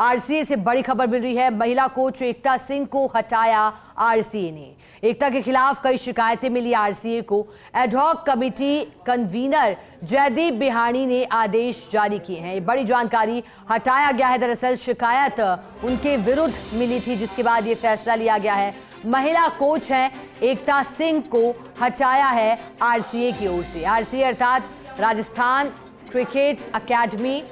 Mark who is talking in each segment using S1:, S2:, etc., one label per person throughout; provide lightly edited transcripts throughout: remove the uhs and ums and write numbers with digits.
S1: RCA से बड़ी खबर मिल रही है। महिला कोच एकता सिंह को हटाया आरसीए ने। एकता के खिलाफ कई शिकायतें मिली आरसीए को। एडहॉक कमेटी कन्वीनर जयदीप बिहानी ने आदेश जारी किए हैं। ये बड़ी जानकारी, हटाया गया है। दरअसल शिकायत उनके विरुद्ध मिली थी, जिसके बाद ये फैसला लिया गया है। महिला कोच हैं एकता सिंह को हटाया है आरसीए की ओर से। आरसीए अर्थात राजस्थान क्रिकेट एकेडमी।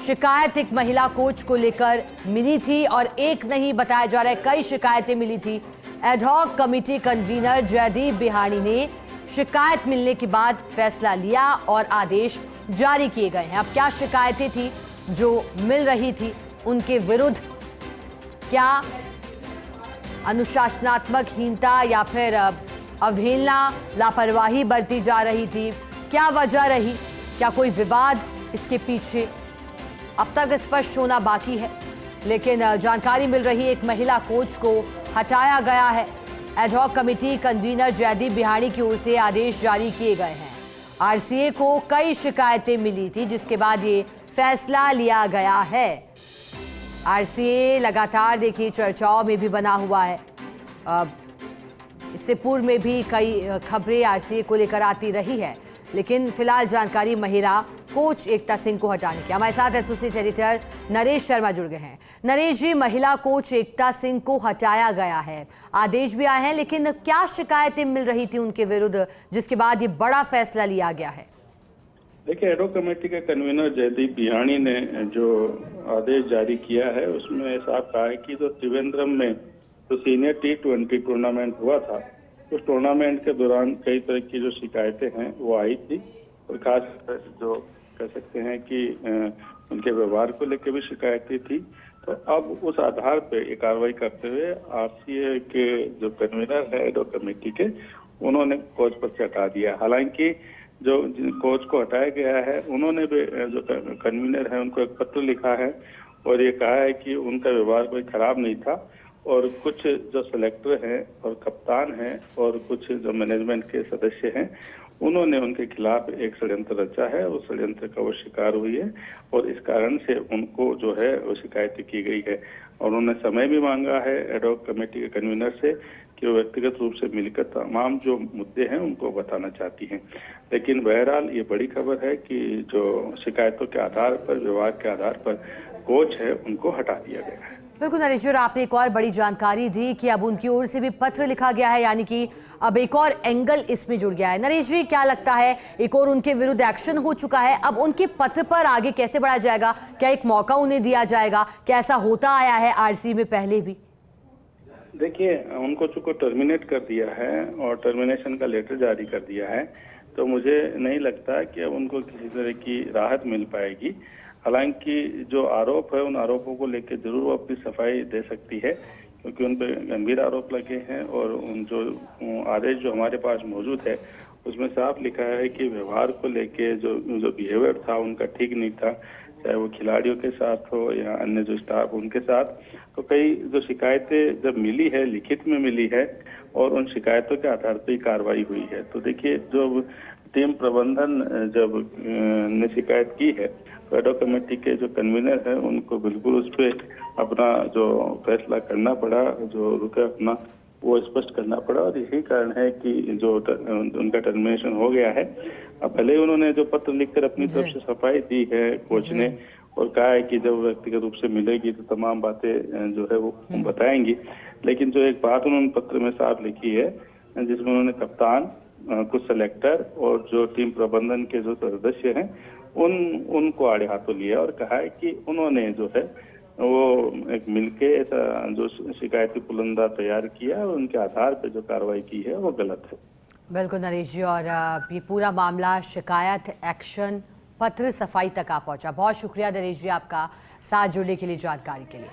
S1: शिकायत एक महिला कोच को लेकर मिली थी और एक नहीं बताया जा रहा है, कई शिकायतें मिली थी। एडहॉक कमेटी कन्वीनर जयदीप बिहानी ने शिकायत मिलने के बाद फैसला लिया और आदेश जारी किए गए हैं। अब क्या शिकायतें थी जो मिल रही थी उनके विरुद्ध? क्या अनुशासनात्मक हीनता या फिर अवहेलना, लापरवाही बरती जा रही थी? क्या वजह रही? क्या कोई विवाद इसके पीछे? अब तक स्पष्ट होना बाकी है, लेकिन जानकारी मिल रही है एक महिला कोच को हटाया गया है। एडहॉक कमेटी कन्वीनर जयदीप बिहानी की ओर से आदेश जारी किए गए हैं। आरसीए को कई शिकायतें मिली थी, जिसके बाद ये फैसला लिया गया है। आरसीए लगातार देखिए चर्चाओं में भी बना हुआ है। इससे पूर्व में भी कई खबरें आरसीए को लेकर आती रही है, लेकिन फिलहाल जानकारी महिला कोच एकता सिंह को हटाने की। हमारे साथ एसोसिएट एडिटर नरेश शर्मा जुड़ गए हैं। नरेश जी, महिला कोच एकता सिंह को हटाया गया है, आदेश भी आए हैं, लेकिन क्या शिकायतें मिल रही थी उनके विरुद्ध, जिसके बाद ये बड़ा फैसला लिया गया है?
S2: देखिए, एडहॉक कमेटी के कन्वीनर जयदीप बिहानी ने जो आदेश जारी किया है उसमें साफ कहा है कि जो त्रिवेंद्रम में जो सीनियर T20 टूर्नामेंट हुआ था, उस टूर्नामेंट के दौरान कई तरह की जो शिकायतें हैं वो आई थी, और खास जो कह सकते हैं कि उनके व्यवहार को लेकर भी शिकायतें थी। तो अब उस आधार पे ये कार्रवाई करते हुए आरसीए के जो कन्वीनर है एडहॉक कमेटी के, उन्होंने कोच पद से हटा दिया। हालांकि जो कोच को हटाया गया है, उन्होंने भी जो कन्वीनर है उनको एक पत्र लिखा है और ये कहा है कि उनका व्यवहार कोई खराब नहीं था, और कुछ जो सेलेक्टर हैं और कप्तान हैं और कुछ जो मैनेजमेंट के सदस्य हैं, उन्होंने उनके खिलाफ एक षड्यंत्र रचा है। उस षड्यंत्र का वो शिकार हुई है और इस कारण से उनको जो है वो शिकायत की गई है, और उन्होंने समय भी मांगा है एडहॉक कमेटी के कन्वीनर से कि वो व्यक्तिगत रूप से मिलकर तमाम जो मुद्दे हैं उनको बताना चाहती हैं। लेकिन बहरहाल ये बड़ी खबर है कि जो शिकायतों के आधार पर, व्यवहार के आधार पर कोच है उनको हटा दिया गया है।
S1: बिल्कुल नरेश जी, आपने एक और बड़ी जानकारी दी कि अब उनकी ओर से भी पत्र लिखा गया है, यानी कि अब एक और एंगल इसमें जुड़ गया है। नरेश जी, क्या लगता है, एक और उनके विरुद्ध एक्शन हो चुका है, अब उनके पत्र पर आगे कैसे बढ़ा जाएगा? क्या एक मौका उन्हें दिया जाएगा? क्या ऐसा होता आया है आरसीए में पहले भी?
S2: देखिए, उनको चूंकि टर्मिनेट कर दिया है और टर्मिनेशन का लेटर जारी कर दिया है, तो मुझे नहीं लगता कि अब उनको किसी तरह की राहत मिल पाएगी। हालांकि जो आरोप है, उन आरोपों को लेकर जरूर वो अपनी सफाई दे सकती है, क्योंकि उन पर गंभीर आरोप लगे हैं, और उन जो आदेश जो हमारे पास मौजूद है उसमें साफ लिखा है कि व्यवहार को लेके जो बिहेवियर था उनका ठीक नहीं था, चाहे वो खिलाड़ियों के साथ हो या अन्य जो स्टाफ उनके साथ। तो कई जो शिकायतें जब मिली है, लिखित में मिली है, और उन शिकायतों के आधार पर कार्रवाई हुई है। तो देखिए, जो टीम प्रबंधन जब ने शिकायत की है, तो एडहॉक कमेटी के जो कन्वीनर हैं उनको बिल्कुल उस पर अपना जो फैसला करना पड़ा, जो रुका अपना वो स्पष्ट करना पड़ा, और यही कारण है कि जो उनका टर्मिनेशन हो गया है। अब भले ही उन्होंने जो पत्र लिखकर अपनी तरफ से सफाई दी है कोच ने, और कहा है कि जब व्यक्तिगत रूप से मिलेगी तो तमाम बातें जो है वो बताएंगी, लेकिन जो एक बात उन्होंने पत्र में साफ लिखी है, जिसमें उन्होंने कप्तान, कुछ सेलेक्टर और जो टीम प्रबंधन के जो सदस्य हैं उनको आड़े हाथों लिया, और कहा है कि उन्होंने जो है वो एक मिलके ऐसा जो शिकायती पुलंदा तैयार किया, और उनके आधार पर जो कार्रवाई की है वो गलत है।
S1: बिल्कुल नरेश जी, और ये पूरा मामला शिकायत, एक्शन, पत्र, सफाई तक आ पहुंचा। बहुत शुक्रिया नरेश जी आपका साथ जुड़ने के लिए, जानकारी के लिए।